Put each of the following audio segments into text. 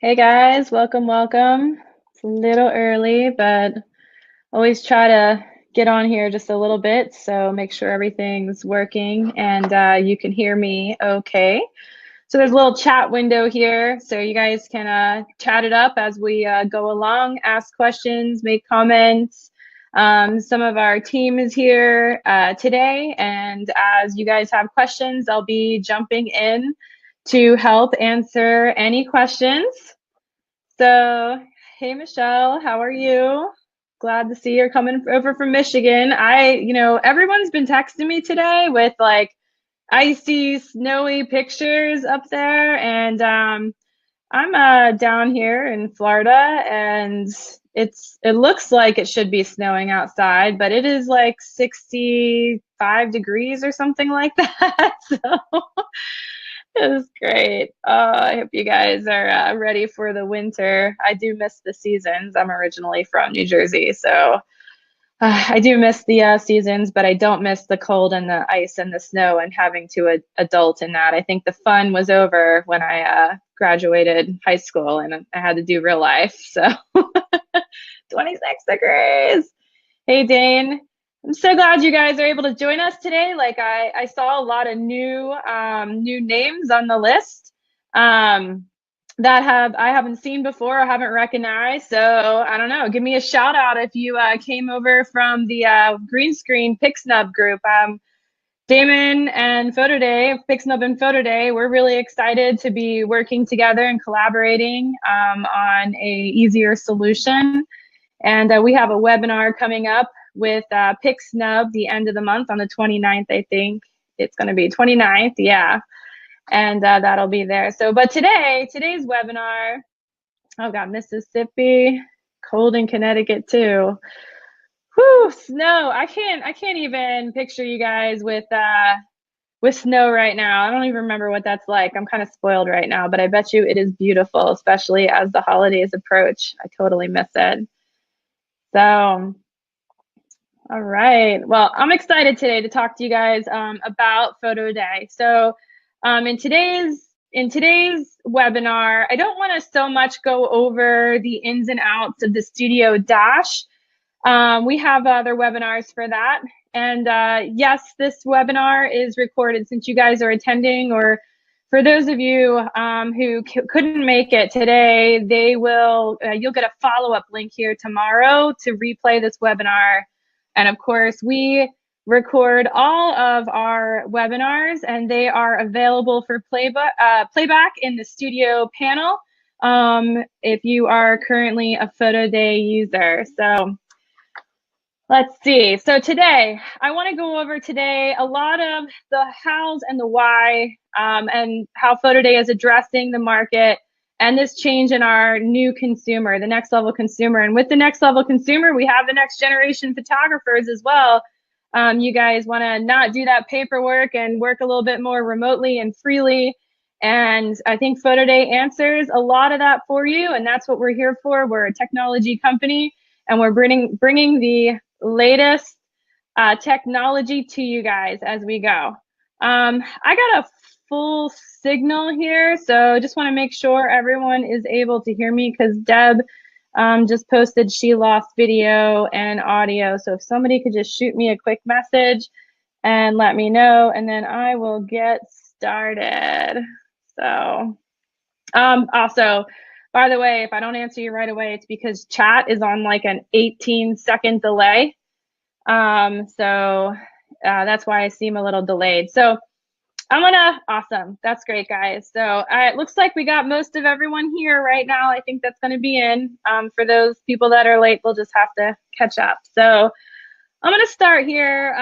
Hey guys, welcome, welcome. It's a little early, but always try to get on here just a little bit, so make sure everything's working and you can hear me okay. So there's a little chat window here, so you guys can chat it up as we go along, ask questions, make comments. Some of our team is here today, and as you guys have questions, I'll be jumping in to help answer any questions. So, hey Michelle, how are you? Glad to see you're coming over from Michigan. Everyone's been texting me today with like icy, snowy pictures up there, and I'm down here in Florida, and it looks like it should be snowing outside, but it is like 65 degrees or something like that. So it was great. I hope you guys are ready for the winter. I do miss the seasons. I'm originally from New Jersey, so I do miss the seasons, but I don't miss the cold and the ice and the snow and having to adult in that. I think the fun was over when I graduated high school and I had to do real life. So 26 degrees. Hey, Dane. I'm so glad you guys are able to join us today. Like I saw a lot of new names on the list that I haven't seen before or haven't recognized. So I don't know. Give me a shout out if you came over from the Green Screen Pixnub group. Damon and PhotoDay, Pixnub and PhotoDay, we're really excited to be working together and collaborating on a easier solution. And we have a webinar coming up with Pixnub the end of the month on the 29th, I think. It's going to be 29th, yeah. And that'll be there. So, but today's webinar, oh God, Mississippi, cold in Connecticut too. Whew, snow. I can't even picture you guys with snow right now. I don't even remember what that's like. I'm kind of spoiled right now, but I bet you it is beautiful, especially as the holidays approach. I totally miss it. So, all right. Well, I'm excited today to talk to you guys about PhotoDay. So, in today's webinar, I don't want to so much go over the ins and outs of the Studio Dash. We have other webinars for that. And yes, this webinar is recorded since you guys are attending, or for those of you who couldn't make it today, you'll get a follow-up link here tomorrow to replay this webinar. And of course, we record all of our webinars and they are available for playback in the studio panel if you are currently a PhotoDay user. So let's see. So today, I want to go over today a lot of the hows and the why and how PhotoDay is addressing the market and this change in our new consumer, the next level consumer. And with the next level consumer, we have the next generation photographers as well. You guys want to not do that paperwork and work a little bit more remotely and freely. And I think PhotoDay answers a lot of that for you. And that's what we're here for. We're a technology company and we're bringing the latest technology to you guys as we go. I got a full signal here, so just want to make sure everyone is able to hear me because Deb just posted she lost video and audio. So if somebody could just shoot me a quick message and let me know, and then I will get started. So also, by the way, if I don't answer you right away, it's because chat is on like an 18-second delay. So that's why I seem a little delayed. So awesome. That's great, guys. So it looks like we got most of everyone here right now. I think that's going to be in. For those people that are late, we'll just have to catch up. So I'm going to start here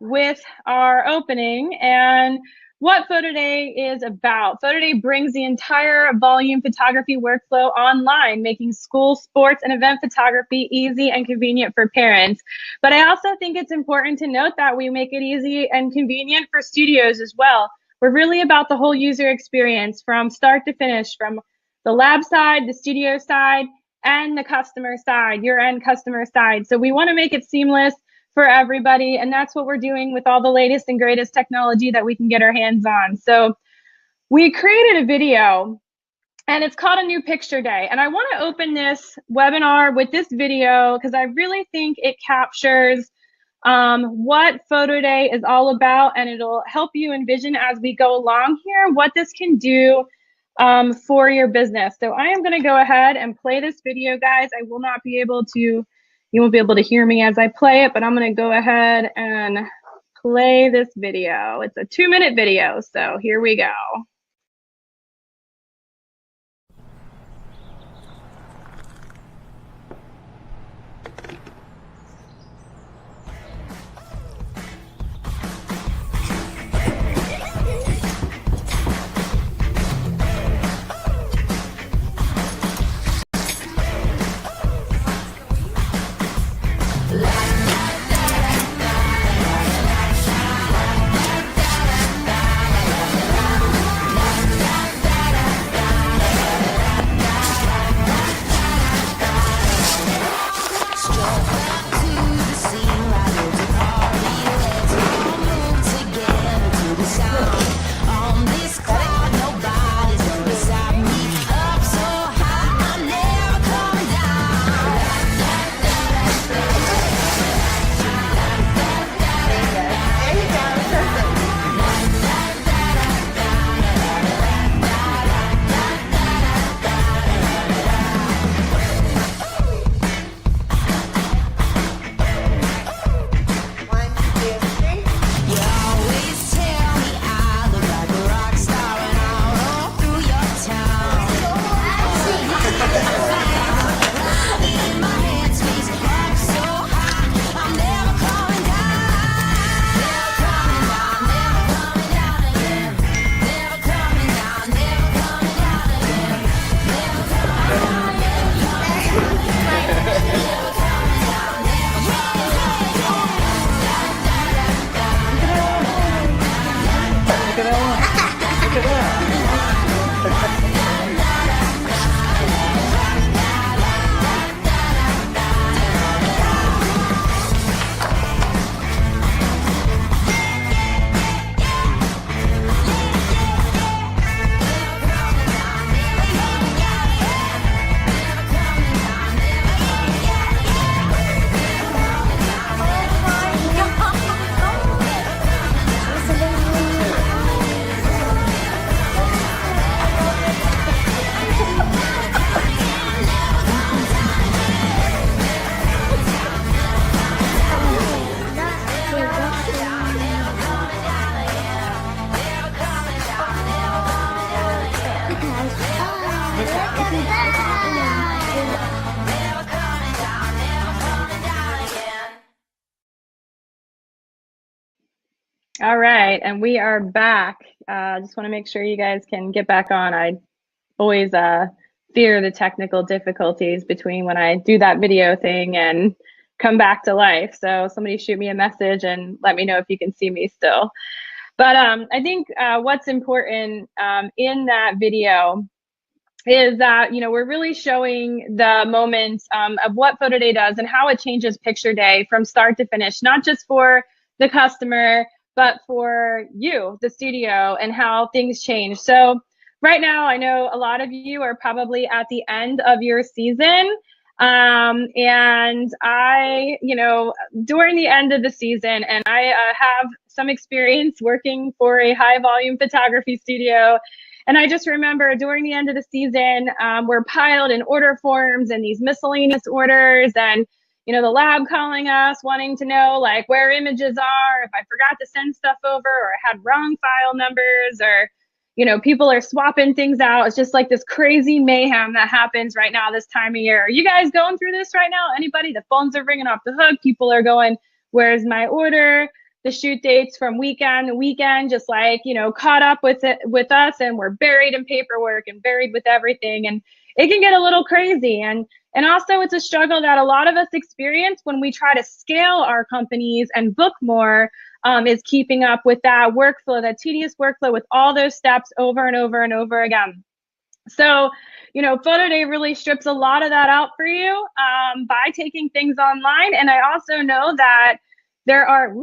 with our opening and what PhotoDay is about. PhotoDay brings the entire volume photography workflow online, making school, sports, and event photography easy and convenient for parents. But I also think it's important to note that we make it easy and convenient for studios as well. We're really about the whole user experience from start to finish, from the lab side, the studio side, and the customer side, your end customer side. So we want to make it seamless for everybody. And that's what we're doing with all the latest and greatest technology that we can get our hands on. So we created a video and it's called A New Picture Day. And I want to open this webinar with this video because I really think it captures what PhotoDay is all about, and it'll help you envision as we go along here what this can do for your business. So I am going to go ahead and play this video, guys. I will not be able to, you won't be able to hear me as I play it, but I'm going to go ahead and play this video. It's a 2-minute video, so here we go. All right, and we are back. Just want to make sure you guys can get back on. I always fear the technical difficulties between when I do that video thing and come back to life. So somebody shoot me a message and let me know if you can see me still. But I think what's important in that video is that, you know, we're really showing the moments of what PhotoDay does and how it changes picture day from start to finish, not just for the customer, but for you, the studio, and how things change. So right now, I know a lot of you are probably at the end of your season. And I, you know, during the end of the season, and I have some experience working for a high volume photography studio. And I just remember during the end of the season, we're piled in order forms and these miscellaneous orders, and you know, the lab calling us, wanting to know like where images are, if I forgot to send stuff over, or had wrong file numbers, or, you know, people are swapping things out. It's just like this crazy mayhem that happens right now this time of year. Are you guys going through this right now? Anybody? The phones are ringing off the hook. People are going, where's my order? The shoot dates from weekend to weekend, just like, you know, caught up with us, and we're buried in paperwork and buried with everything. And it can get a little crazy. And also it's a struggle that a lot of us experience when we try to scale our companies and book more, is keeping up with that workflow, that tedious workflow with all those steps over and over and over again. So, you know, PhotoDay really strips a lot of that out for you by taking things online. And I also know that there are,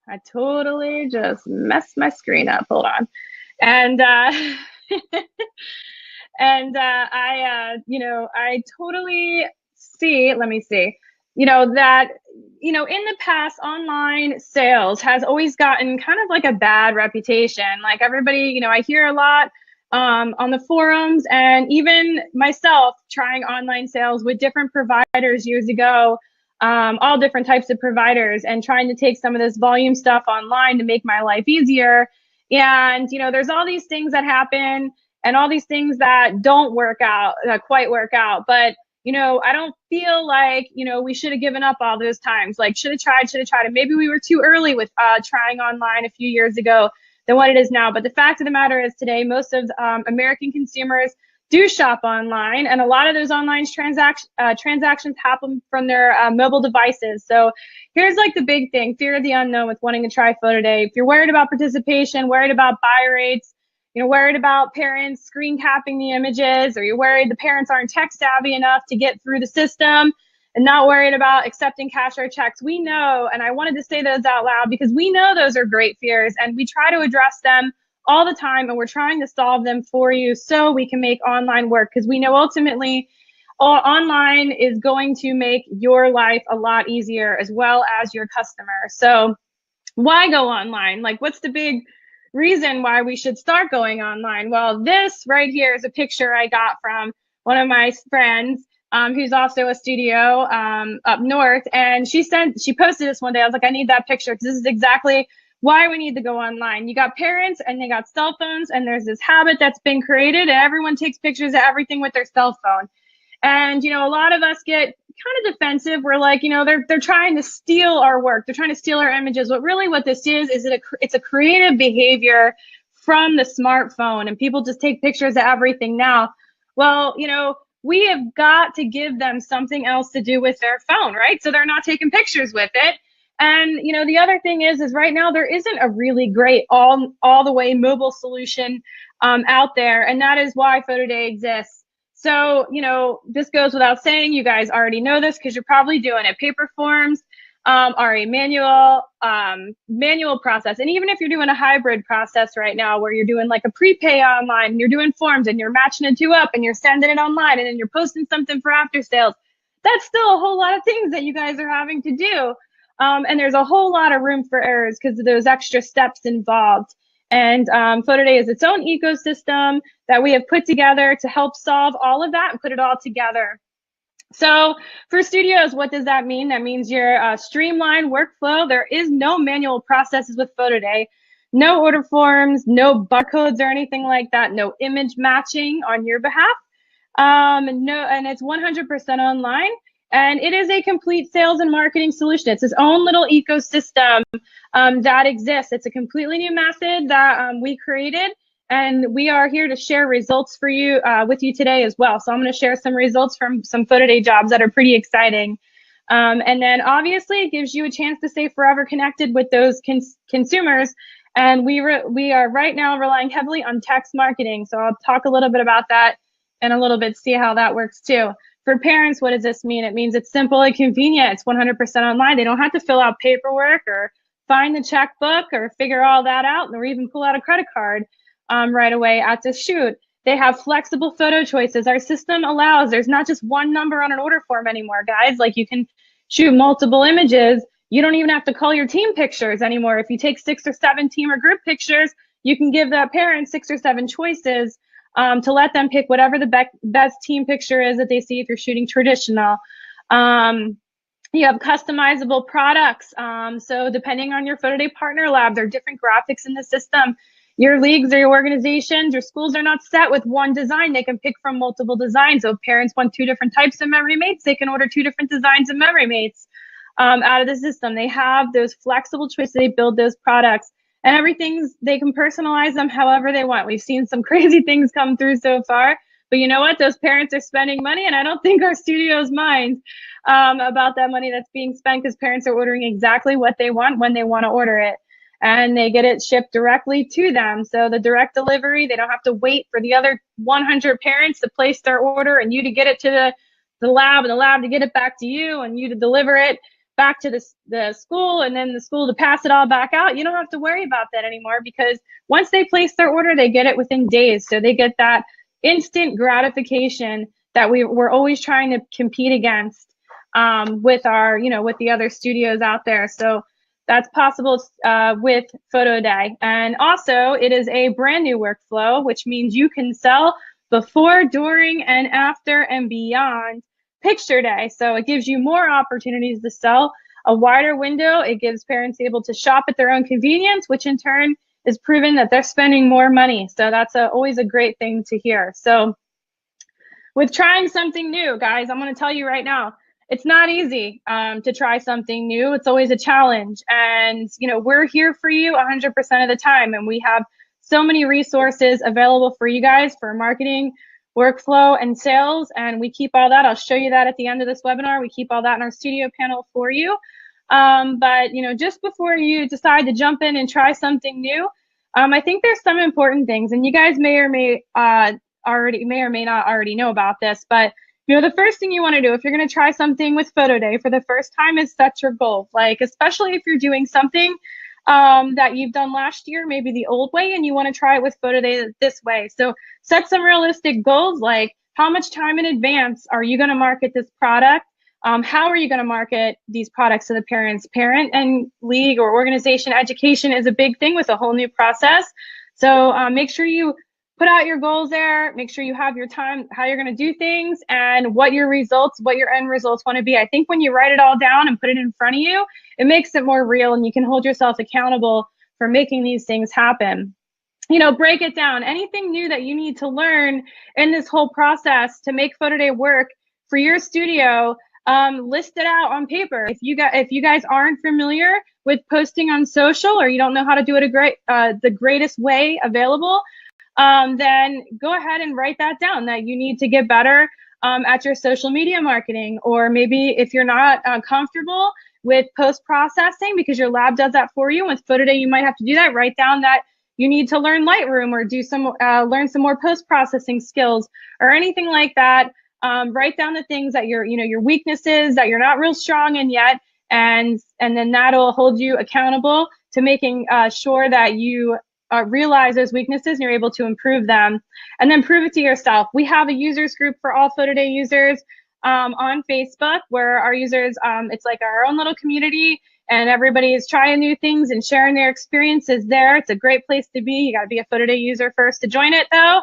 I totally just messed my screen up. Hold on. And And I totally see, let me see, that, in the past, online sales has always gotten kind of like a bad reputation. Like everybody, I hear a lot on the forums, and even myself trying online sales with different providers years ago, all different types of providers, and trying to take some of this volume stuff online to make my life easier. And, there's all these things that happen and all these things that don't work out, that quite work out. But, I don't feel like, we should have given up all those times. Like, should have tried. And maybe we were too early with trying online a few years ago than what it is now. But the fact of the matter is today, most of American consumers do shop online, and a lot of those online transactions happen from their mobile devices. So here's like the big thing: fear of the unknown with wanting to try PhotoDay. If you're worried about participation, worried about buy rates, worried about parents screen capping the images, or you're worried the parents aren't tech savvy enough to get through the system, and not worried about accepting cash or checks, we know, and I wanted to say those out loud because we know those are great fears, and we try to address them all the time, and we're trying to solve them for you so we can make online work, because we know ultimately online is going to make your life a lot easier as well as your customer. So why go online? Like, what's the big reason why we should start going online? Well, this right here is a picture I got from one of my friends who's also a studio up north, and she posted this one day. I was like, I need that picture because this is exactly why we need to go online. You got parents and they got cell phones, and there's this habit that's been created, and everyone takes pictures of everything with their cell phone. And, a lot of us get kind of defensive. We're like, they're trying to steal our work. They're trying to steal our images. But really what this is it's a creative behavior from the smartphone, and people just take pictures of everything now. Well, we have got to give them something else to do with their phone, right? So they're not taking pictures with it. And, the other thing is right now there isn't a really great all the way mobile solution out there. And that is why PhotoDay exists. So, this goes without saying. You guys already know this because you're probably doing it. Paper forms are a manual process. And even if you're doing a hybrid process right now where you're doing like a prepay online, and you're doing forms and you're matching the two up and you're sending it online and then you're posting something for after sales, that's still a whole lot of things that you guys are having to do. And there's a whole lot of room for errors because of those extra steps involved. And PhotoDay is its own ecosystem that we have put together to help solve all of that and put it all together. So for studios, what does that mean? That means your streamlined workflow. There is no manual processes with PhotoDay, no order forms, no barcodes or anything like that, no image matching on your behalf. And it's 100% online. And it is a complete sales and marketing solution. It's its own little ecosystem that exists. It's a completely new method that we created, and we are here to share results for you with you today as well. So I'm going to share some results from some PhotoDay jobs that are pretty exciting. And then obviously it gives you a chance to stay forever connected with those consumers. And we are right now relying heavily on text marketing. So I'll talk a little bit about that in a little bit, see how that works too. For parents, what does this mean? It means it's simple and convenient. It's 100% online. They don't have to fill out paperwork or find the checkbook or figure all that out, or even pull out a credit card right away at the shoot. They have flexible photo choices. Our system allows, there's not just one number on an order form anymore, guys. Like, you can shoot multiple images. You don't even have to call your team pictures anymore. If you take 6 or 7 team or group pictures, you can give that parent 6 or 7 choices to let them pick whatever the best team picture is that they see if you're shooting traditional. You have customizable products. So depending on your PhotoDay partner lab, there are different graphics in the system. Your leagues or your organizations, your schools are not set with one design. They can pick from multiple designs. So if parents want 2 different types of memory mates, they can order 2 different designs of memory mates out of the system. They have those flexible choices. They build those products. And they can personalize them however they want. We've seen some crazy things come through so far, but you know what? Those parents are spending money, and I don't think our studios mind about that money that's being spent, because parents are ordering exactly what they want when they want to order it, and they get it shipped directly to them. So the direct delivery, they don't have to wait for the other 100 parents to place their order and you to get it to the lab, and the lab to get it back to you, and you to deliver it back to the school, and then the school to pass it all back out. You don't have to worry about that anymore, because once they place their order, they get it within days. So they get that instant gratification that we're always trying to compete against with our, with the other studios out there. So that's possible with PhotoDay. And also, it is a brand new workflow, which means you can sell before, during, and after, and beyond picture day. So it gives you more opportunities to sell, a wider window. It gives parents able to shop at their own convenience, which in turn is proven that they're spending more money. So that's always a great thing to hear. So with trying something new, guys, I'm going to tell you right now, it's not easy to try something new. It's always a challenge. And, we're here for you 100% of the time. And we have so many resources available for you guys for marketing, workflow, and sales. And we keep all that. I'll show you that at the end of this webinar. We keep all that in our studio panel for you. But, just before you decide to jump in and try something new, I think there's some important things. And you guys may or may not already know about this, but the first thing you want to do if you're going to try something with PhotoDay for the first time is set your goal. Like, especially if you're doing something that you've done last year, maybe the old way, and you want to try it with PhotoDay this way. So set some realistic goals, like how much time in advance are you going to market this product? How are you going to market these products to the parents? Parent and league or organization education is a big thing with a whole new process. So make sure you put out your goals there, make sure you have your time, how you're going to do things, and what your end results want to be. I think when you write it all down and put it in front of you, it makes it more real, and you can hold yourself accountable for making these things happen. Break it down. Anything new that you need to learn in this whole process to make PhotoDay work for your studio, list it out on paper. If you guys aren't familiar with posting on social, or you don't know how to do it the greatest way available, then go ahead and write that down, that you need to get better at your social media marketing. Or maybe if you're not comfortable with post-processing because your lab does that for you, with PhotoDay you might have to do that. Write down that you need to learn Lightroom or do learn some more post-processing skills or anything like that. Write down the things that your weaknesses that you're not real strong in yet, and then that'll hold you accountable to making sure that you realize those weaknesses and you're able to improve them, and then prove it to yourself. We have a users group for all PhotoDay users on Facebook, where our users, it's like our own little community, and everybody is trying new things and sharing their experiences there. It's a great place to be. You got to be a PhotoDay user first to join it, though.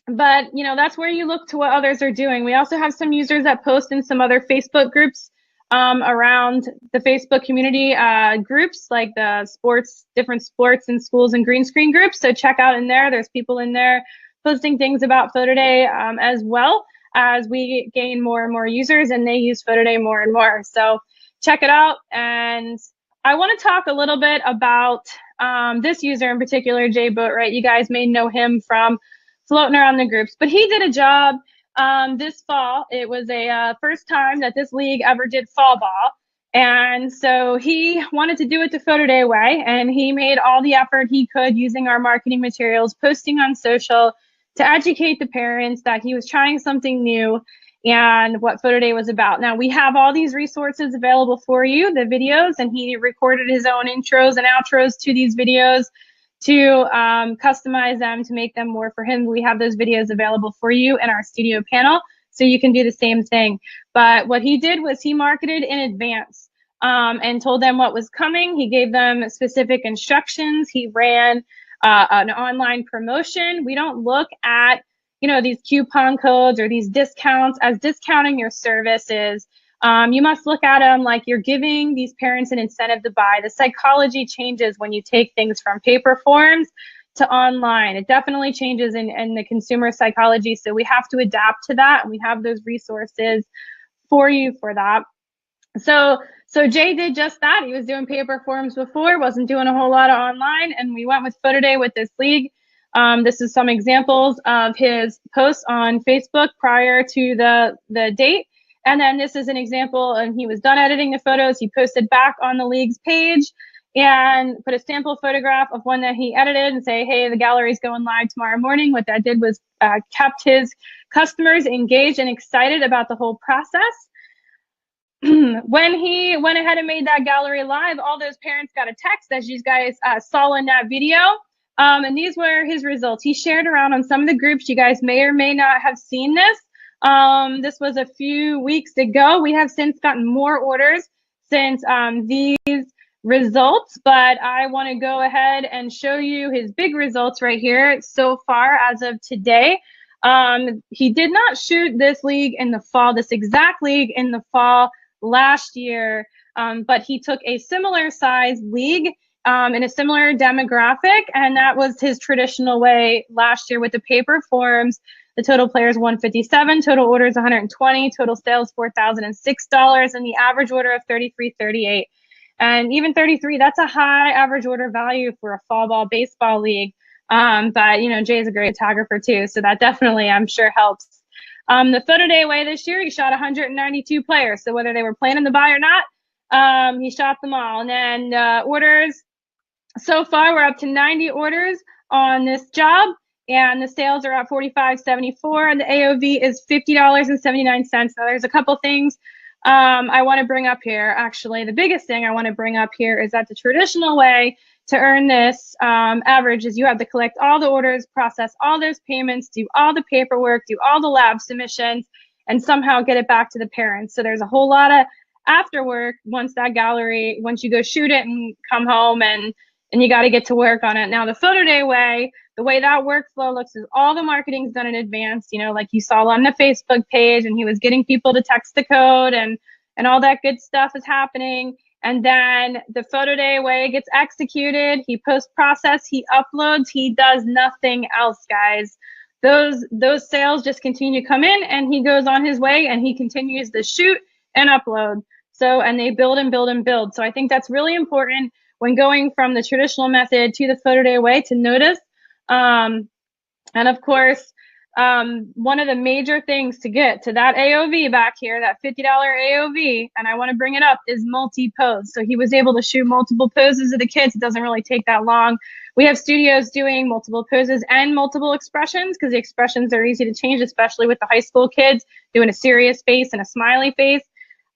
But that's where you look to what others are doing. We also have some users that post in some other Facebook groups around the Facebook community groups, like the different sports and schools and green screen groups. So check out in there. There's people in there posting things about PhotoDay as well, as we gain more and more users and they use PhotoDay more and more. So check it out. And I want to talk a little bit about this user in particular, Jay Boatwright. You guys may know him from floating around the groups, but he did a job this fall. It was a first time that this league ever did fall ball. And so he wanted to do it the PhotoDay way, and he made all the effort he could using our marketing materials, posting on social to educate the parents that he was trying something new and what PhotoDay was about. Now, we have all these resources available for you, the videos, and he recorded his own intros and outros to these videos to customize them to make them more for him. We have those videos available for you in our studio panel, so you can do the same thing. But what he did was he marketed in advance and told them what was coming. He gave them specific instructions. He ran an online promotion. We don't look at these coupon codes or these discounts as discounting your services. You must look at them like you're giving these parents an incentive to buy. The psychology changes when you take things from paper forms to online. It definitely changes in the consumer psychology. So we have to adapt to that, and we have those resources for you for that. So Jay did just that. He was doing paper forms before, wasn't doing a whole lot of online, and we went with PhotoDay with this league. This is some examples of his posts on Facebook prior to the date. And then this is an example, and he was done editing the photos. He posted back on the league's page and put a sample photograph of one that he edited and say, hey, the gallery's going live tomorrow morning. What that did was kept his customers engaged and excited about the whole process. When he went ahead and made that gallery live, all those parents got a text, as you guys saw in that video. And these were his results. He shared around on some of the groups. You guys may or may not have seen this. This was a few weeks ago. We have since gotten more orders since these results, but I want to go ahead and show you his big results right here so far as of today. He did not shoot this league in the fall, this exact league in the fall last year, but he took a similar size league in a similar demographic, and that was his traditional way last year with the paper forms. The total players 157, total orders 120, total sales $4,006, and the average order of 33.38. And even 33, that's a high average order value for a fall ball baseball league. But you know, Jay's a great photographer too, so that definitely, I'm sure, helps. The PhotoDay way this year, he shot 192 players. So whether they were playing in the buy or not, he shot them all. And then orders, so far we're up to 90 orders on this job, and the sales are at $45.74, and the AOV is $50.79. Now there's a couple things I want to bring up here. Actually, the biggest thing I want to bring up here is that the traditional way to earn this average is you have to collect all the orders, process all those payments, do all the paperwork, do all the lab submissions, and somehow get it back to the parents. So there's a whole lot of after work once that gallery, once you go shoot it and come home, and you got to get to work on it. Now the PhotoDay way, the way that workflow looks is all the marketing's done in advance, you know, like you saw on the Facebook page, and he was getting people to text the code, and all that good stuff is happening. And then the PhotoDay way gets executed. He post-process, he uploads, he does nothing else, guys. Those sales just continue to come in, and he goes on his way, and he continues to shoot and upload. So, and they build and build and build. So I think that's really important when going from the traditional method to the PhotoDay way to notice. And of course, one of the major things to get to that AOV back here, that $50 AOV, and I want to bring it up, is multi-pose. So he was able to shoot multiple poses of the kids. It doesn't really take that long. We have studios doing multiple poses and multiple expressions because the expressions are easy to change, especially with the high school kids doing a serious face and a smiley face.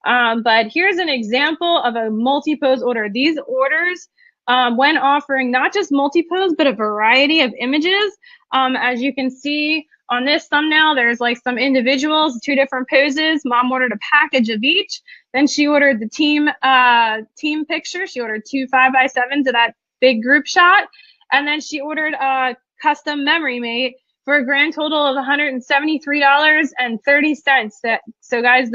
But here's an example of a multi-pose order. These orders, when offering not just multi-pose, but a variety of images, as you can see on this thumbnail, there's like some individuals, 2 different poses. Mom ordered a package of each. Then she ordered the team picture. She ordered 2 5x7s of that big group shot. And then she ordered a custom memory mate for a grand total of $173.30. So guys,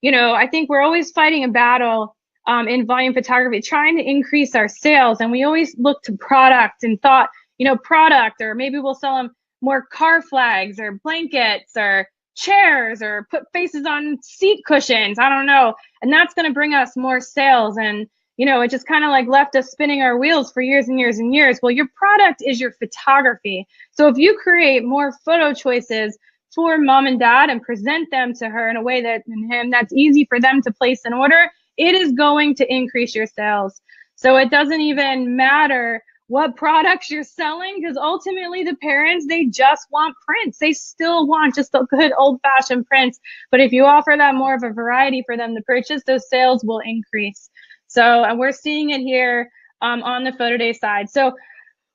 you know, I think we're always fighting a battle in volume photography, trying to increase our sales. And we always look to product and thought, you know, product, or maybe we'll sell them more car flags or blankets or chairs or put faces on seat cushions. I don't know. And that's going to bring us more sales. And, you know, it just kind of like left us spinning our wheels for years and years and years. Well, your product is your photography. So if you create more photo choices for mom and dad and present them to her in a way that that's easy for them to place an order, it is going to increase your sales. So it doesn't even matter what products you're selling, because ultimately the parents, they just want prints. They still want just a good old-fashioned prints. But if you offer them more of a variety for them to purchase, those sales will increase. So, and we're seeing it here on the PhotoDay side. So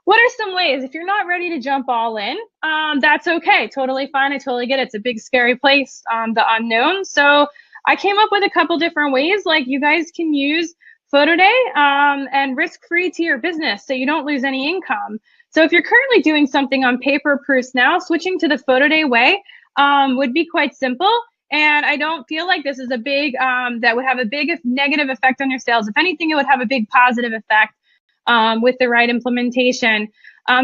what are some ways, if you're not ready to jump all in, that's okay, totally fine, I totally get it. It's a big, scary place, the unknown. So I came up with a couple different ways, like you guys can use PhotoDay and risk-free to your business so you don't lose any income. So if you're currently doing something on paper proofs now, switching to the PhotoDay way would be quite simple. And I don't feel like this is a big, that would have a big negative effect on your sales. If anything, it would have a big positive effect with the right implementation.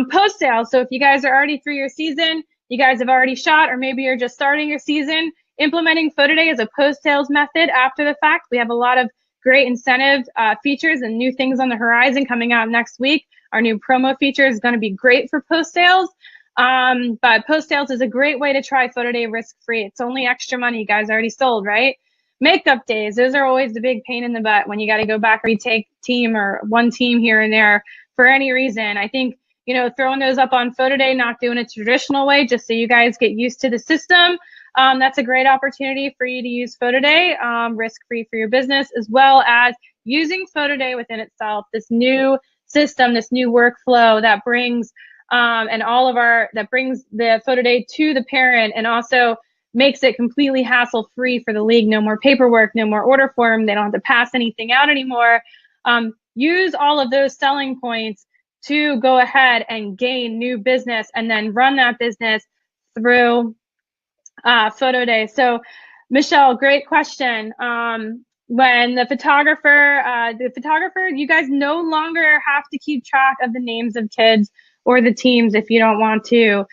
Post sales, so if you guys are already through your season, you guys have already shot, or maybe you're just starting your season, implementing PhotoDay as a post sales method after the fact. We have a lot of great incentive features and new things on the horizon coming out next week. Our new promo feature is going to be great for post sales. But post sales is a great way to try PhotoDay risk-free. It's only extra money. You guys already sold, right? Makeup days, those are always the big pain in the butt when you got to go back and retake team or one team here and there for any reason. I think, you know, throwing those up on PhotoDay, not doing it traditional way, just so you guys get used to the system. That's a great opportunity for you to use PhotoDay risk-free for your business, as well as using PhotoDay within itself, this new system, this new workflow that brings that brings the PhotoDay to the parent, and also makes it completely hassle-free for the league. No more paperwork, no more order form. They don't have to pass anything out anymore. Use all of those selling points to go ahead and gain new business, and then run that business through PhotoDay. So, Michelle, great question. When the photographer, you guys no longer have to keep track of the names of kids or the teams if you don't want to.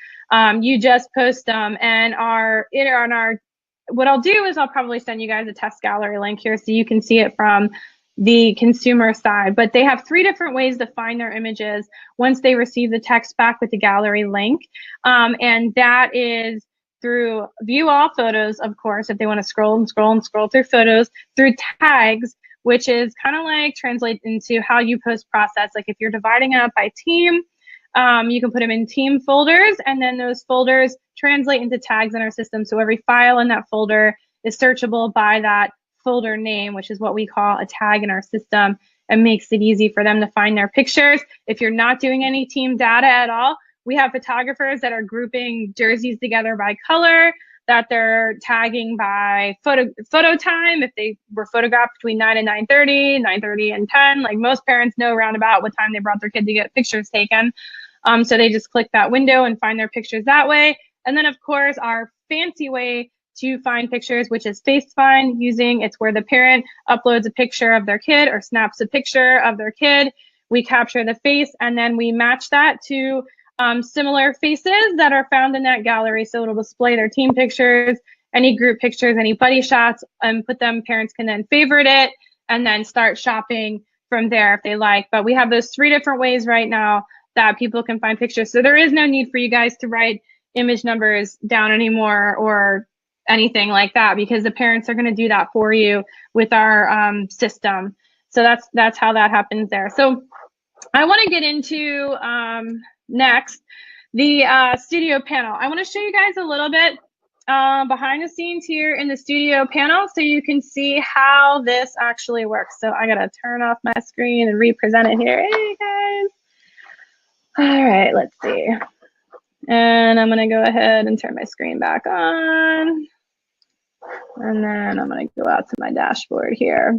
You just post them, and what I'll do is I'll probably send you guys a test gallery link here so you can see it from the consumer side. But they have 3 different ways to find their images once they receive the text back with the gallery link. And that is through view all photos, of course, if they want to scroll and scroll and scroll through photos, through tags, which is kind of like translate into how you post process. Like if you're dividing it up by team, you can put them in team folders, and then those folders translate into tags in our system. So every file in that folder is searchable by that folder name, which is what we call a tag in our system, and makes it easy for them to find their pictures. If you're not doing any team data at all, we have photographers that are grouping jerseys together by color, that they're tagging by photo time. If they were photographed between 9 and 9:30, 9:30 and 10, like most parents know roundabout what time they brought their kid to get pictures taken. So they just click that window and find their pictures that way. And then of course, our fancy way to find pictures, which is Face Find, it's where the parent uploads a picture of their kid or snaps a picture of their kid. We capture the face, and then we match that to similar faces that are found in that gallery. So it'll display their team pictures, any group pictures, any buddy shots, and parents can then favorite it and then start shopping from there if they like. But we have those 3 different ways right now that people can find pictures. So there is no need for you guys to write image numbers down anymore or anything like that, because the parents are going to do that for you with our system. So that's how that happens there. So I want to get into next the studio panel. I want to show you guys a little bit behind the scenes here in the studio panel so you can see how this actually works. So I got to turn off my screen and re-present it here. Hey guys. All right, let's see. And I'm going to go ahead and turn my screen back on. And then I'm going to go out to my dashboard here.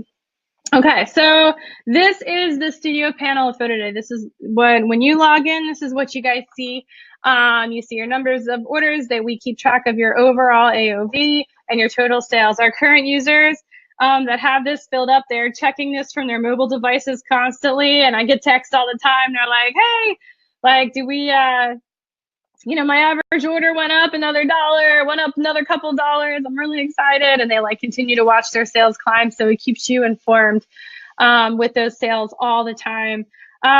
Okay, so this is the studio panel of PhotoDay. This is when you log in, this is what you guys see. You see your numbers of orders, that we keep track of your overall AOV and your total sales. Our current users that have this filled up, they're checking this from their mobile devices constantly. And I get texts all the time. They're like, hey, like, do we, my average order went up another $1, went up another couple dollars. I'm really excited. And they like continue to watch their sales climb. So it keeps you informed with those sales all the time.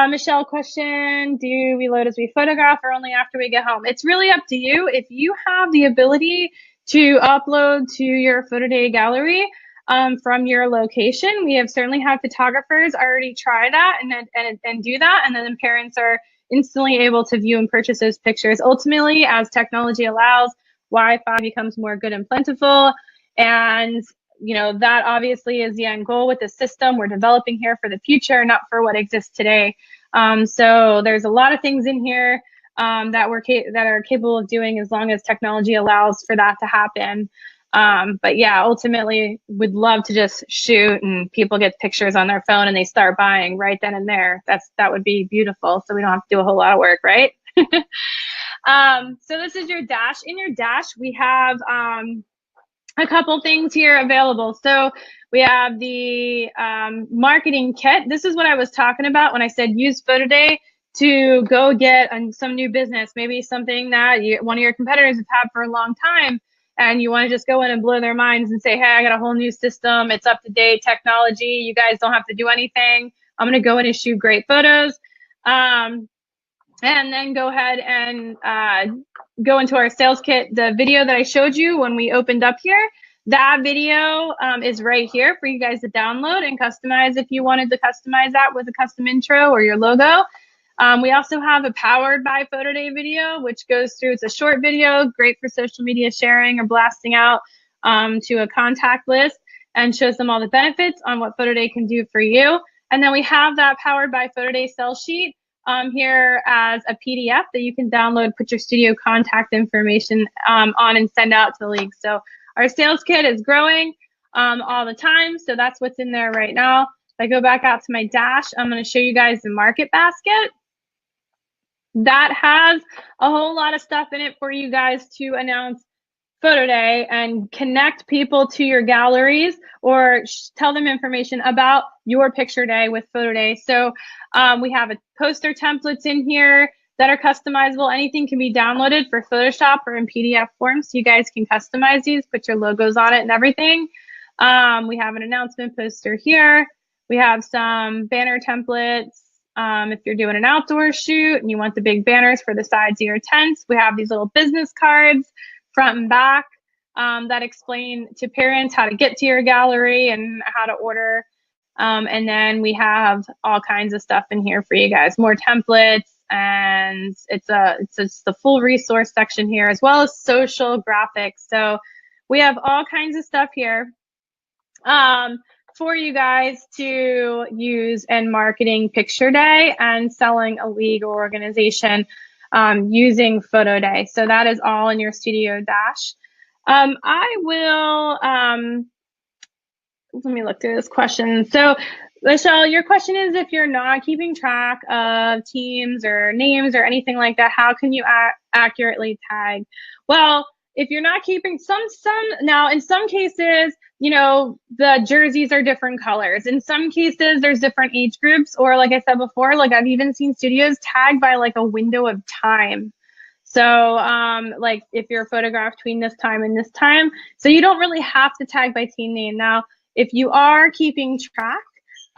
Michelle, question, do we load as we photograph or only after we get home? It's really up to you. If you have the ability to upload to your PhotoDay gallery from your location, we have certainly had photographers already try that and do that. And then parents are instantly able to view and purchase those pictures. Ultimately, as technology allows, Wi-Fi becomes more good and plentiful. And, that obviously is the end goal with the system we're developing here for the future, not for what exists today. So there's a lot of things in here that are capable of doing as long as technology allows for that to happen. But yeah, ultimately would love to just shoot and people get pictures on their phone and they start buying right then and there. That would be beautiful. So we don't have to do a whole lot of work, right? So this is your dash. In your dash, we have a couple things here available. So we have the marketing kit. This is what I was talking about when I said use PhotoDay to go get some new business, maybe something that one of your competitors has had for a long time. And you want to just go in and blow their minds and say, hey, I got a whole new system. It's up to date technology. You guys don't have to do anything. I'm going to go in and shoot great photos. And then go ahead and go into our sales kit. The video that I showed you when we opened up here, that video is right here for you guys to download and customize if you wanted to customize that with a custom intro or your logo. We also have a powered by PhotoDay video, which goes through, it's a short video, great for social media sharing or blasting out to a contact list, and shows them all the benefits on what PhotoDay can do for you. And then we have that powered by PhotoDay sales sheet here as a PDF that you can download, put your studio contact information on and send out to the league. So our sales kit is growing all the time. So that's what's in there right now. If I go back out to my dash, I'm going to show you guys the market basket. That has a whole lot of stuff in it for you guys to announce PhotoDay and connect people to your galleries or tell them information about your picture day with PhotoDay. So we have a poster templates in here that are customizable. Anything can be downloaded for Photoshop or in PDF form, so you guys can customize these, put your logos on it and everything. We have an announcement poster here. We have some banner templates. If you're doing an outdoor shoot and you want the big banners for the sides of your tents, we have these little business cards front and back that explain to parents how to get to your gallery and how to order. And then we have all kinds of stuff in here for you guys, more templates, and it's the full resource section here, as well as social graphics. So we have all kinds of stuff here for you guys to use in marketing picture day and selling a league or organization using PhotoDay. So that is all in your studio dash. I will, let me look through this question. So Michelle, your question is, if you're not keeping track of teams or names or anything like that, how can you accurately tag? Well, if you're not keeping now in some cases, you know, the jerseys are different colors. In some cases, there's different age groups, or like I said before, like I've even seen studios tagged by like a window of time. So like if you're photographed between this time and this time, so you don't really have to tag by team name. Now, if you are keeping track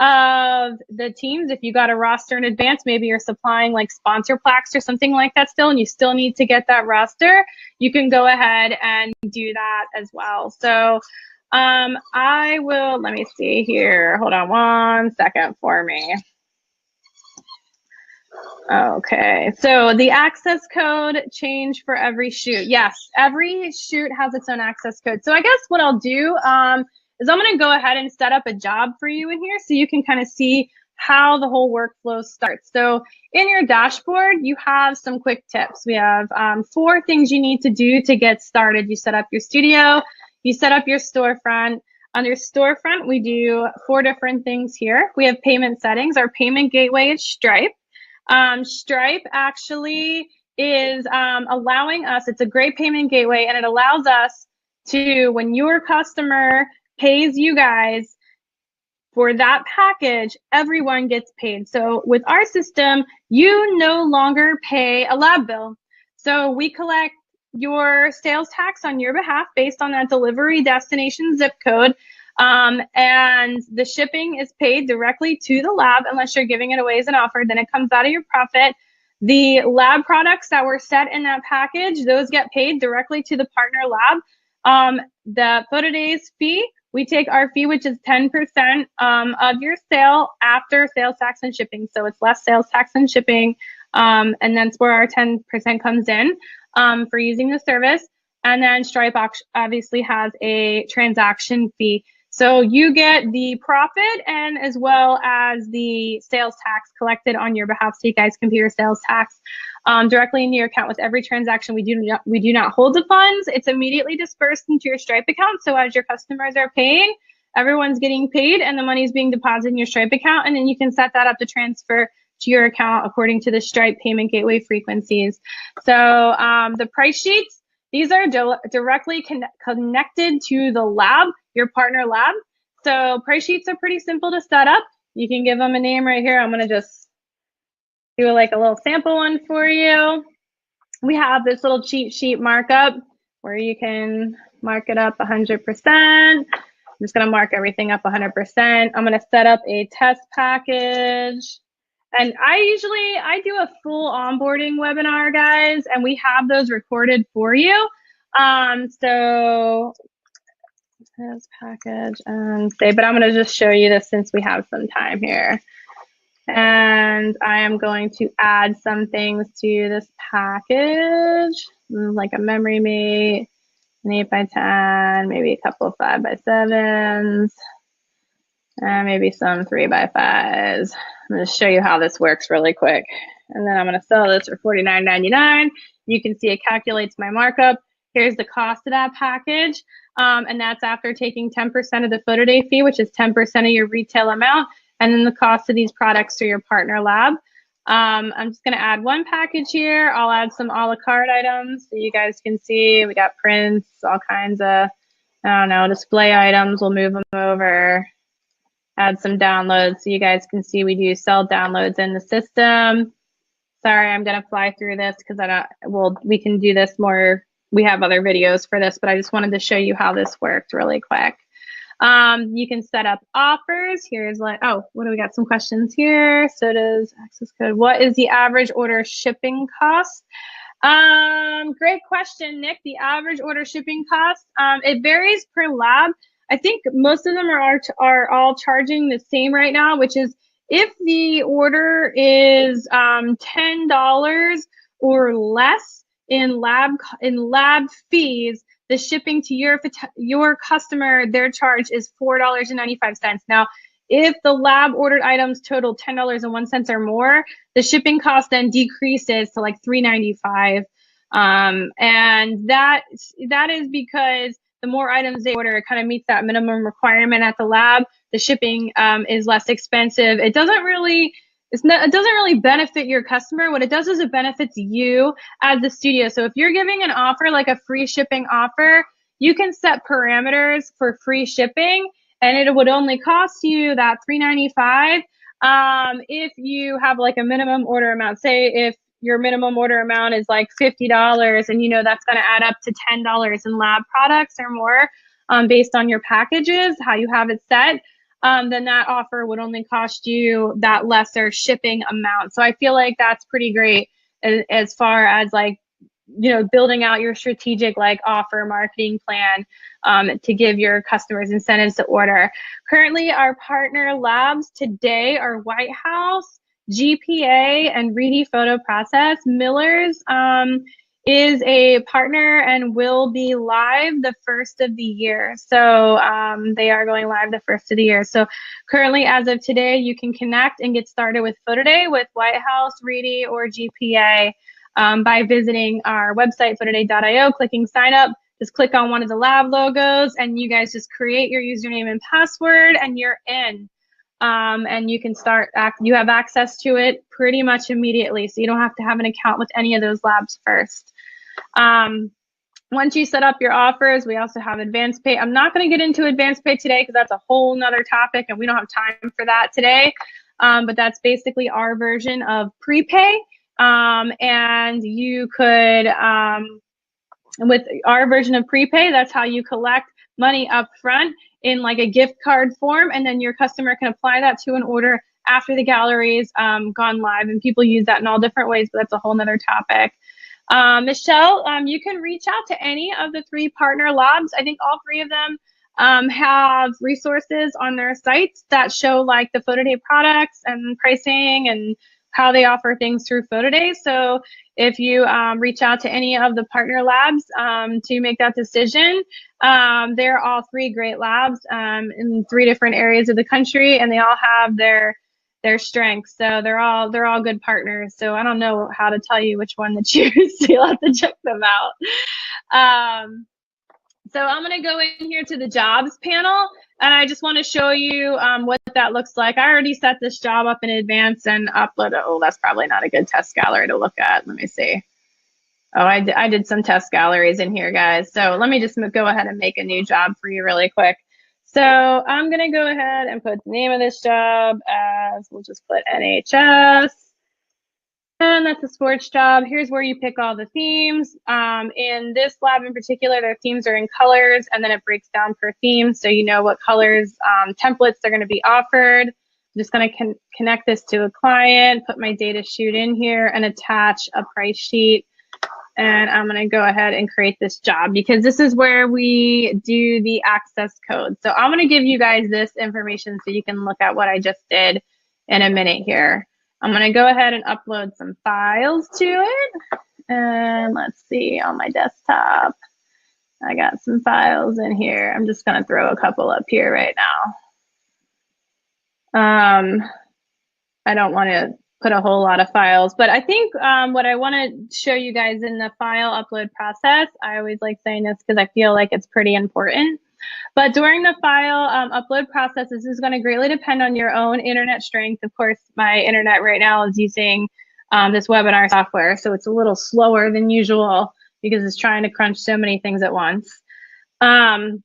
of the teams, if you got a roster in advance, maybe you're supplying like sponsor plaques or something like that still, and you still need to get that roster, you can go ahead and do that as well. So I will, let me see here. Hold on one second for me. Okay, so the access code change for every shoot. Yes, every shoot has its own access code. So I guess what I'll do is I'm gonna go ahead and set up a job for you in here so you can kind of see how the whole workflow starts. So in your dashboard, you have some quick tips. We have 4 things you need to do to get started. You set up your studio, you set up your storefront. On your storefront, we do 4 different things here. We have payment settings. Our payment gateway is Stripe. Stripe actually is allowing us, it's a great payment gateway, and it allows us to, when your customer pays you guys for that package, everyone gets paid. So with our system, you no longer pay a lab bill. So we collect your sales tax on your behalf based on that delivery destination zip code. And the shipping is paid directly to the lab unless you're giving it away as an offer, then it comes out of your profit. The lab products that were set in that package, those get paid directly to the partner lab. The PhotoDay's fee, we take our fee, which is 10% of your sale after sales tax and shipping. So it's less sales tax and shipping. And that's where our 10% comes in for using the service. And then Stripe obviously has a transaction fee. So you get the profit and as well as the sales tax collected on your behalf, so you guys can pay your sales tax directly into your account with every transaction. We do not hold the funds. It's immediately dispersed into your Stripe account. So as your customers are paying, everyone's getting paid and the money's being deposited in your Stripe account, and then you can set that up to transfer to your account according to the Stripe payment gateway frequencies. So the price sheets, these are directly connected to the lab, your partner lab. So price sheets are pretty simple to set up. You can give them a name right here. I'm gonna just do like a little sample one for you. We have this little cheat sheet markup where you can mark it up 100%. I'm just gonna mark everything up 100%. I'm gonna set up a test package. And I do a full onboarding webinar, guys, and we have those recorded for you. So this package and say, but I'm going to just show you this since we have some time here. And I am going to add some things to this package, like a memory mate, an 8x10, maybe a couple of 5x7s. maybe some 3x5s. I'm going to show you how this works really quick. And then I'm going to sell this for $49.99. You can see it calculates my markup. Here's the cost of that package. And that's after taking 10% of the PhotoDay fee, which is 10% of your retail amount, and then the cost of these products to your partner lab. I'm just going to add one package here. I'll add some a la carte items so you guys can see. We got prints, all kinds of, I don't know, display items. We'll move them over. Add some downloads so you guys can see we do sell downloads in the system. Sorry, I'm going to fly through this because we can do this more. We have other videos for this, but I just wanted to show you how this worked really quick. You can set up offers. Here's what do we got? Some questions here. So does access code. What is the average order shipping cost? Great question, Nick. The average order shipping cost, it varies per lab. I think most of them are all charging the same right now, which is if the order is $10 or less in lab fees, the shipping to your customer, their charge is $4.95. Now, if the lab ordered items total $10.01 or more, the shipping cost then decreases to like $3.95. And that is because the more items they order, it kind of meets that minimum requirement at the lab. The shipping is less expensive. It doesn't really benefit your customer. What it does is it benefits you as the studio. So if you're giving an offer, like a free shipping offer, you can set parameters for free shipping, and it would only cost you that $3.95 if you have like a minimum order amount. Say if your minimum order amount is like $50 and you know that's going to add up to $10 in lab products or more based on your packages, how you have it set, then that offer would only cost you that lesser shipping amount. So I feel like that's pretty great as far as like, you know, building out your strategic like offer marketing plan to give your customers incentives to order. Currently, our partner labs today are White House, GPA, and Reedy Photo Process. Miller's is a partner and will be live the first of the year. So they are going live the first of the year. So currently, as of today, you can connect and get started with PhotoDay with White House, Reedy, or GPA by visiting our website, photoday.io, clicking sign up. Just click on one of the lab logos and you guys just create your username and password and you're in. And you can you have access to it pretty much immediately. So you don't have to have an account with any of those labs first. Once you set up your offers, we also have advanced pay. I'm not going to get into advanced pay today because that's a whole nother topic and we don't have time for that today. But that's basically our version of prepay. And you could, with our version of prepay, that's how you collect money up front in like a gift card form, and then your customer can apply that to an order after the gallery's gone live. And people use that in all different ways, but that's a whole nother topic. Michelle, you can reach out to any of the 3 partner labs. I think all 3 of them have resources on their sites that show like the PhotoDay products and pricing and how they offer things through PhotoDay. So if you reach out to any of the partner labs to make that decision, they're all 3 great labs in 3 different areas of the country, and they all have their strengths. So they're all good partners. So I don't know how to tell you which one to choose. You'll have to check them out. So I'm going to go in here to the jobs panel, and I just want to show you what that looks like. I already set this job up in advance and uploaded. Oh, that's probably not a good test gallery to look at. Let me see. Oh, I did some test galleries in here, guys. So let me just go ahead and make a new job for you really quick. So I'm going to go ahead and put the name of this job as, we'll just put NHS. And that's a sports job. Here's where you pick all the themes. In this lab in particular, their themes are in colors, and then it breaks down per theme, so you know what colors, templates are going to be offered. I'm just going to connect this to a client, put my data sheet in here, and attach a price sheet. And I'm going to go ahead and create this job because this is where we do the access code. So I'm going to give you guys this information so you can look at what I just did in a minute here. I'm going to go ahead and upload some files to it. And let's see, on my desktop, I got some files in here. I'm just going to throw a couple up here right now. I don't want to put a whole lot of files, but I think what I want to show you guys in the file upload process, I always like saying this because I feel like it's pretty important. But during the file upload process, this is going to greatly depend on your own internet strength. Of course, my internet right now is using this webinar software, so it's a little slower than usual because it's trying to crunch so many things at once. And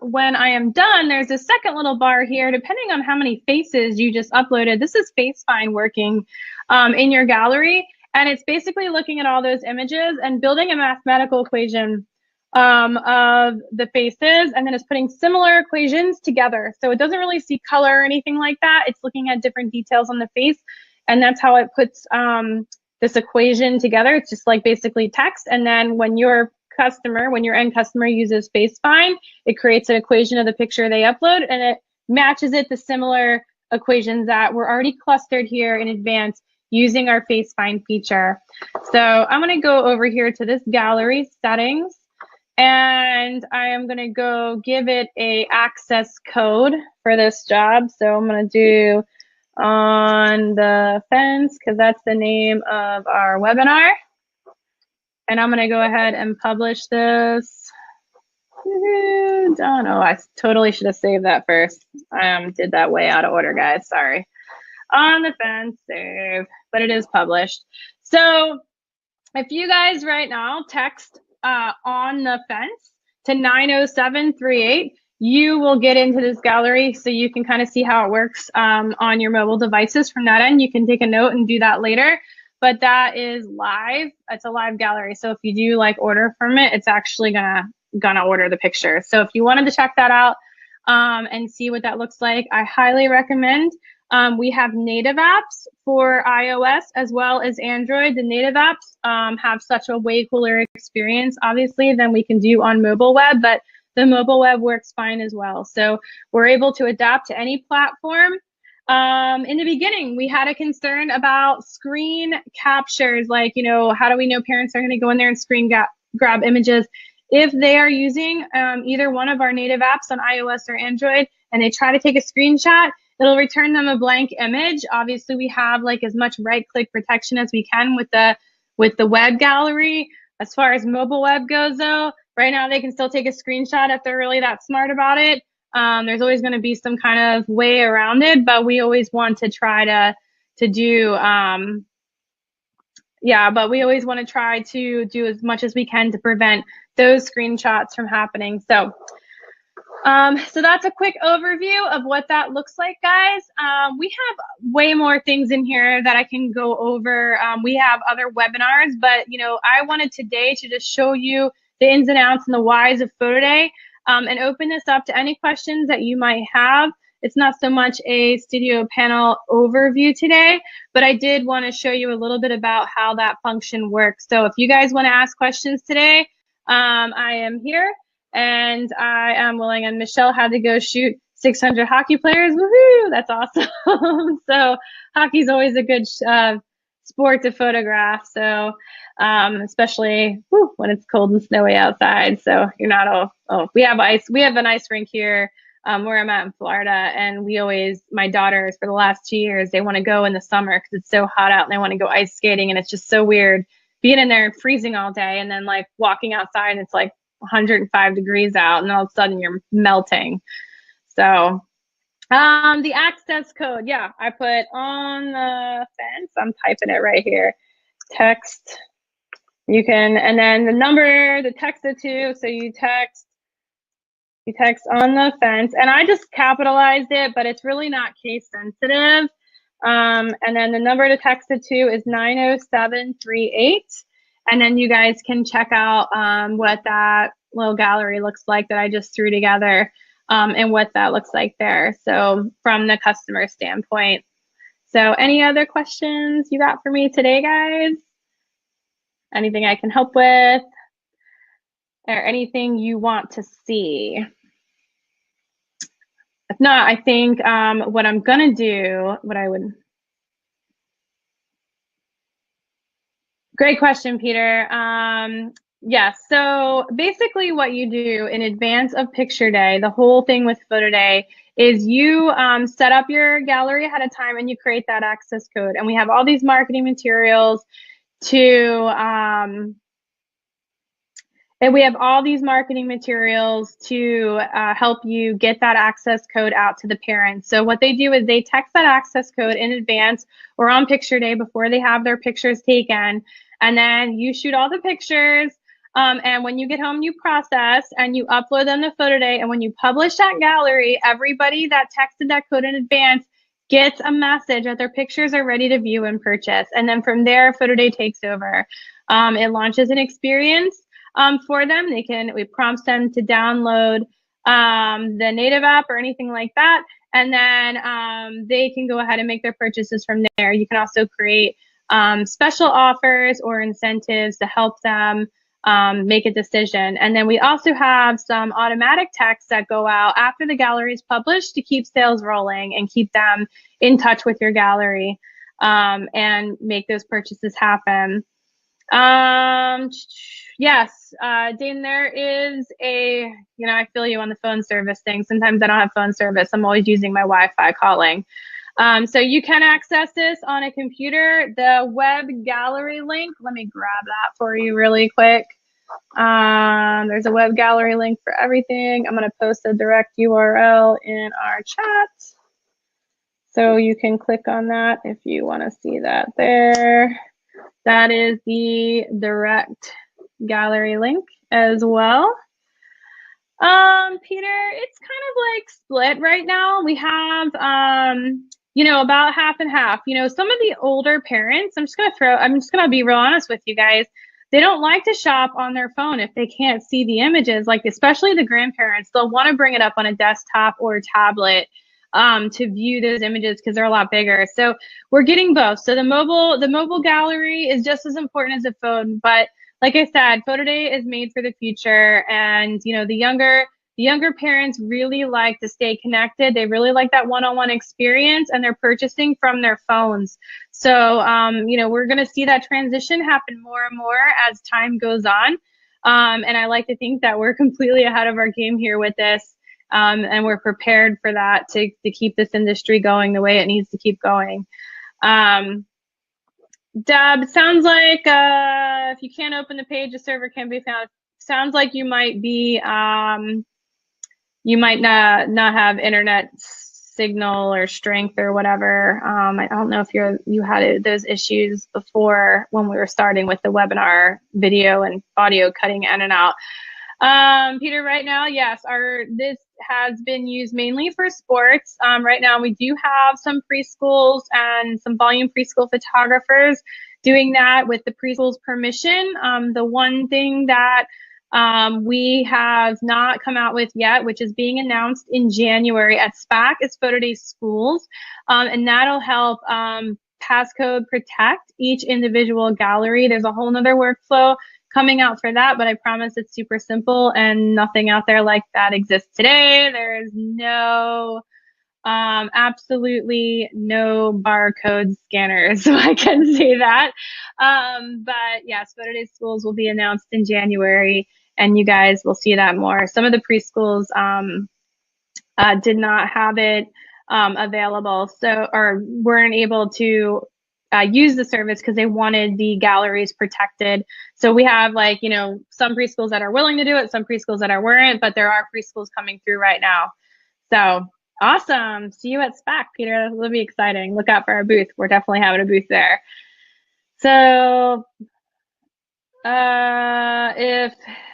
when I am done, there's a second little bar here. Depending on how many faces you just uploaded, this is FaceFind working in your gallery. And it's basically looking at all those images and building a mathematical equation of the faces, and then it's putting similar equations together. So it doesn't really see color or anything like that. It's looking at different details on the face, and that's how it puts this equation together. It's just like basically text, and then when your end customer uses FaceFind, it creates an equation of the picture they upload, and it matches it to similar equations that were already clustered here in advance using our FaceFind feature. So I'm going to go over here to this gallery settings, and I am going to go give it a access code for this job. So I'm going to do on the fence because that's the name of our webinar. And I'm going to go ahead and publish this. Oh no, I totally should have saved that first. I did that way out of order, guys. Sorry. On the fence, save, but it is published. So if you guys right now text on the fence to 90738, you will get into this gallery so you can kind of see how it works on your mobile devices from that end. You can take a note and do that later, but that is live. It's a live gallery. So if you do like order from it, it's actually gonna order the picture. So if you wanted to check that out and see what that looks like, I highly recommend. We have native apps for iOS as well as Android. The native apps have such a way cooler experience, obviously, than we can do on mobile web, but the mobile web works fine as well. So we're able to adapt to any platform. In the beginning, we had a concern about screen captures, like, you know, how do we know parents are going to go in there and screen grab images? If they are using either one of our native apps on iOS or Android and they try to take a screenshot, it'll return them a blank image. Obviously, we have like as much right-click protection as we can with the web gallery. As far as mobile web goes, though, right now they can still take a screenshot if they're really that smart about it. There's always going to be some kind of way around it, but we always want to try to do but we always want to try to do as much as we can to prevent those screenshots from happening. So that's a quick overview of what that looks like, guys. We have way more things in here that I can go over. We have other webinars, but you know, I wanted today to just show you the ins and outs and the whys of PhotoDay and open this up to any questions that you might have. It's not so much a studio panel overview today, but I did want to show you a little bit about how that function works. So if you guys want to ask questions today, I am here. And I am willing, and Michelle had to go shoot 600 hockey players. Woohoo! That's awesome. So hockey's always a good sport to photograph. So especially when it's cold and snowy outside. So you're not we have ice. We have an ice rink here where I'm at in Florida, and we always, my daughters for the last 2 years, they want to go in the summer because it's so hot out and they want to go ice skating, and it's just so weird being in there and freezing all day and then like walking outside and it's like 105 degrees out and all of a sudden you're melting. So the access code, yeah, I put on the fence. I'm typing it right here. Text. You can, and then the number, the text it to, so you text on the fence, and I just capitalized it, but it's really not case sensitive. And then the number to text it to is 90738. And then you guys can check out what that little gallery looks like that I just threw together and what that looks like there. So from the customer standpoint. So any other questions you got for me today, guys? Anything I can help with? Or anything you want to see? If not, I think what I'm gonna do, Great question, Peter. Yes, so basically what you do in advance of picture day, the whole thing with PhotoDay is you set up your gallery ahead of time and you create that access code. And we have all these marketing materials to help you get that access code out to the parents. So what they do is they text that access code in advance or on picture day before they have their pictures taken. And then you shoot all the pictures. And when you get home, you process and you upload them to PhotoDay. And when you publish that gallery, everybody that texted that code in advance gets a message that their pictures are ready to view and purchase. And then from there, PhotoDay takes over. It launches an experience for them. It prompts them to download the native app or anything like that. And then they can go ahead and make their purchases from there. You can also create special offers or incentives to help them make a decision. And then we also have some automatic texts that go out after the gallery is published to keep sales rolling and keep them in touch with your gallery and make those purchases happen. Yes, Dane, there is I feel you on the phone service thing. Sometimes I don't have phone service. I'm always using my Wi-Fi calling. So you can access this on a computer. The web gallery link, let me grab that for you really quick. There's a web gallery link for everything. I'm going to post a direct URL in our chat. So you can click on that if you want to see that there. That is the direct gallery link as well. Peter, it's kind of like split right now. We have, about half and half. Some of the older parents, I'm just gonna be real honest with you guys. They don't like to shop on their phone if they can't see the images, like especially the grandparents. They'll want to bring it up on a desktop or a tablet to view those images because they're a lot bigger. So we're getting both. So the mobile gallery is just as important as a phone, but like I said, PhotoDay is made for the future, and the younger parents really like to stay connected. They really like that one-on-one experience, and they're purchasing from their phones. So we're going to see that transition happen more and more as time goes on. And I like to think that we're completely ahead of our game here with this. And we're prepared for that to keep this industry going the way it needs to keep going. Deb, sounds like if you can't open the page, a server can be found. Sounds like you might be, you might not have internet signal or strength or whatever. I don't know if you had those issues before when we were starting with the webinar video and audio cutting in and out. Peter, right now, yes, this has been used mainly for sports. Right now, we do have some preschools and some volume preschool photographers doing that with the preschool's permission. The one thing that we have not come out with yet, which is being announced in January at SPAC, is PhotoDay Schools, and that'll help passcode protect each individual gallery. There's a whole nother workflow coming out for that, but I promise it's super simple and nothing out there like that exists today. There is absolutely no barcode scanners, so I can say that. But yes, PhotoDay Schools will be announced in January, and you guys will see that more. Some of the preschools did not have it available, or weren't able to use the service because they wanted the galleries protected. So we have some preschools that are willing to do it, some preschools that weren't, but there are preschools coming through right now. So awesome. See you at SPAC, Peter. That'll be exciting. Look out for our booth. We're definitely having a booth there. So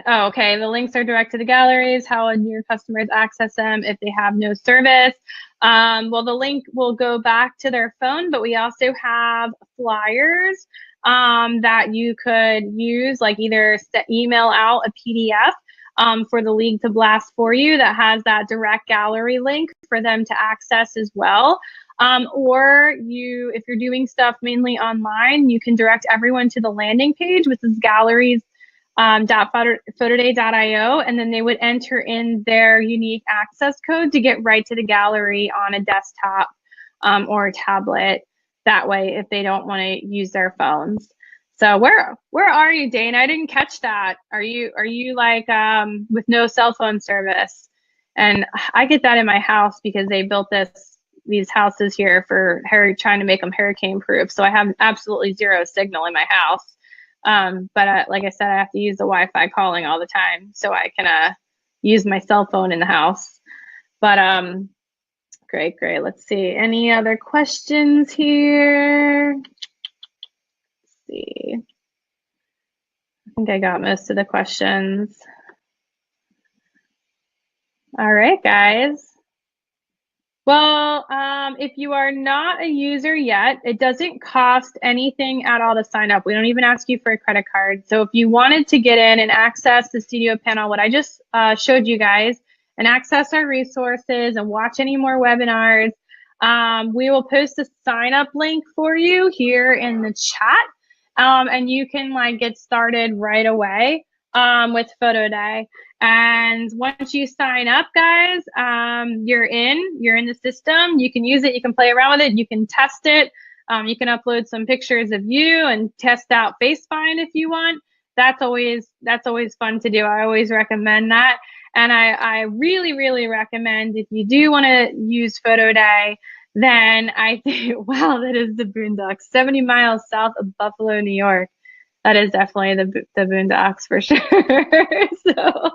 okay, the links are direct to the galleries. How would your customers access them if they have no service? Well, the link will go back to their phone, but we also have flyers that you could use, like either email out a PDF for the league to blast for you that has that direct gallery link for them to access as well. Or if you're doing stuff mainly online, you can direct everyone to the landing page, which is galleries .photoday.io, and then they would enter in their unique access code to get right to the gallery on a desktop or a tablet that way if they don't want to use their phones. So where are you, Dane? I didn't catch that. Are you like with no cell phone service? And I get that in my house because they built these houses here for trying to make them hurricane proof. So I have absolutely zero signal in my house. But like I said, I have to use the Wi-Fi calling all the time so I can use my cell phone in the house. But great. Let's see. Any other questions here? Let's see. I think I got most of the questions. All right, guys. Well, if you are not a user yet, it doesn't cost anything at all to sign up. We don't even ask you for a credit card. So if you wanted to get in and access the studio panel, what I just showed you guys, and access our resources and watch any more webinars, we will post a sign up link for you here in the chat. And you can like get started right away with PhotoDay. And once you sign up, guys, you're in the system. You can use it. You can play around with it. You can test it. You can upload some pictures of you and test out FaceFind if you want. That's always fun to do. I always recommend that. And I really recommend if you do want to use PhotoDay, then I think, wow, that is the boondocks, 70 miles south of Buffalo, New York. That is definitely the boondocks for sure. So,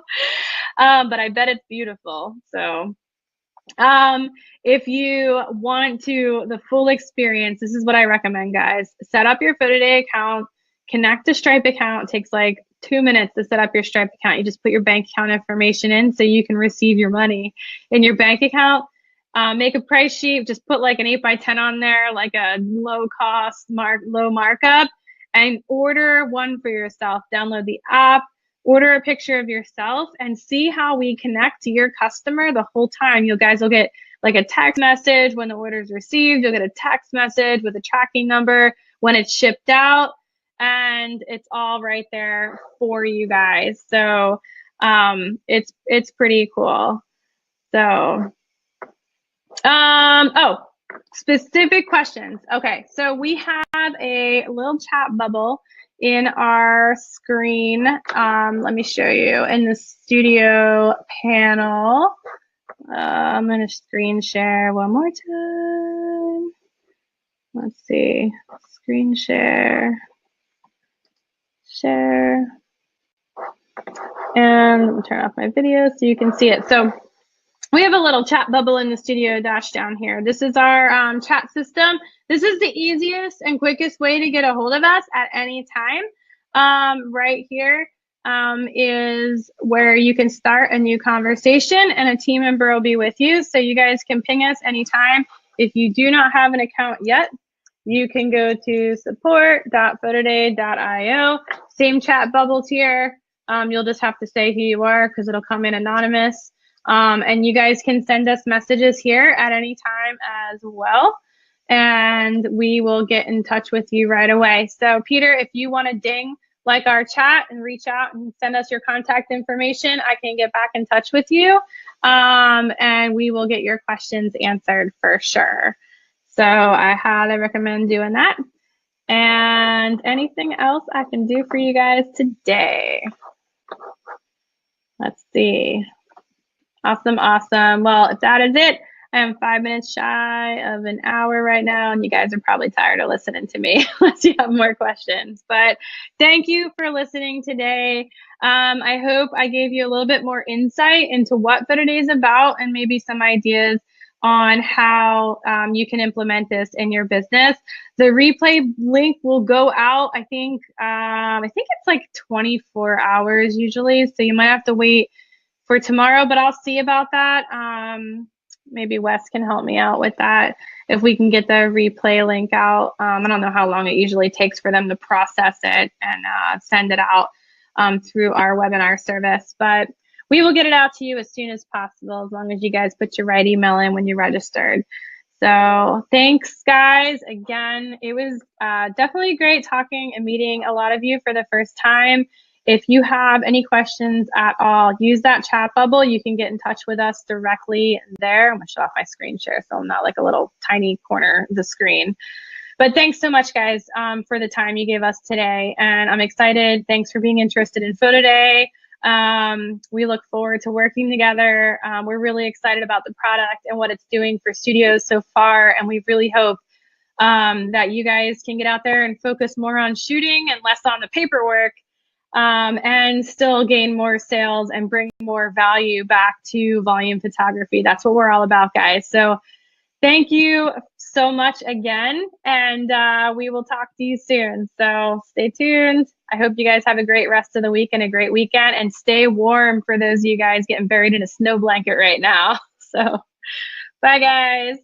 but I bet it's beautiful. So, if you want the full experience, this is what I recommend, guys. Set up your PhotoDay account, connect a Stripe account. It takes like 2 minutes to set up your Stripe account. You just put your bank account information in so you can receive your money in your bank account. Make a price sheet. Just put like an 8x10 on there, like a low cost, low markup. And order one for yourself. Download the app, order a picture of yourself, and see how we connect to your customer the whole time. You guys will get like a text message when the order is received. You'll get a text message with a tracking number when it's shipped out, and it's all right there for you guys. So it's pretty cool. So oh, specific questions. Okay, so we have a little chat bubble in our screen. Let me show you in the studio panel. I'm going to screen share one more time. Let's see, screen share, and let me turn off my video so you can see it. So we have a little chat bubble in the studio dash down here. This is our chat system. This is the easiest and quickest way to get a hold of us at any time. Right here is where you can start a new conversation and a team member will be with you. So you guys can ping us anytime. If you do not have an account yet, you can go to support.photoday.io. Same chat bubbles here. You'll just have to say who you are because it'll come in anonymous. And you guys can send us messages here at any time as well. And we will get in touch with you right away. So Peter, if you want to ding like our chat and reach out and send us your contact information, I can get back in touch with you. And we will get your questions answered for sure. So I highly recommend doing that. And anything else I can do for you guys today? Let's see. Awesome. Well, if that is it, I am 5 minutes shy of an hour right now, and you guys are probably tired of listening to me unless you have more questions. But thank you for listening today. I hope I gave you a little bit more insight into what PhotoDay is about and maybe some ideas on how you can implement this in your business. The replay link will go out, I think it's like 24 hours usually, so you might have to wait for tomorrow, but I'll see about that. Maybe Wes can help me out with that if we can get the replay link out. I don't know how long it usually takes for them to process it and send it out through our webinar service, but we will get it out to you as soon as possible, as long as you guys put your right email in when you registered. So thanks, guys. Again, it was definitely great talking and meeting a lot of you for the first time. If you have any questions at all, use that chat bubble. You can get in touch with us directly there. I'm gonna shut off my screen share so I'm not like a little tiny corner of the screen. But thanks so much, guys, for the time you gave us today. And I'm excited. Thanks for being interested in PhotoDay. We look forward to working together. We're really excited about the product and what it's doing for studios so far, and we really hope that you guys can get out there and focus more on shooting and less on the paperwork, and still gain more sales and bring more value back to volume photography. That's what we're all about, guys. So thank you so much again, and we will talk to you soon. So stay tuned. I hope you guys have a great rest of the week and a great weekend, and stay warm for those of you guys getting buried in a snow blanket right now. So bye, guys.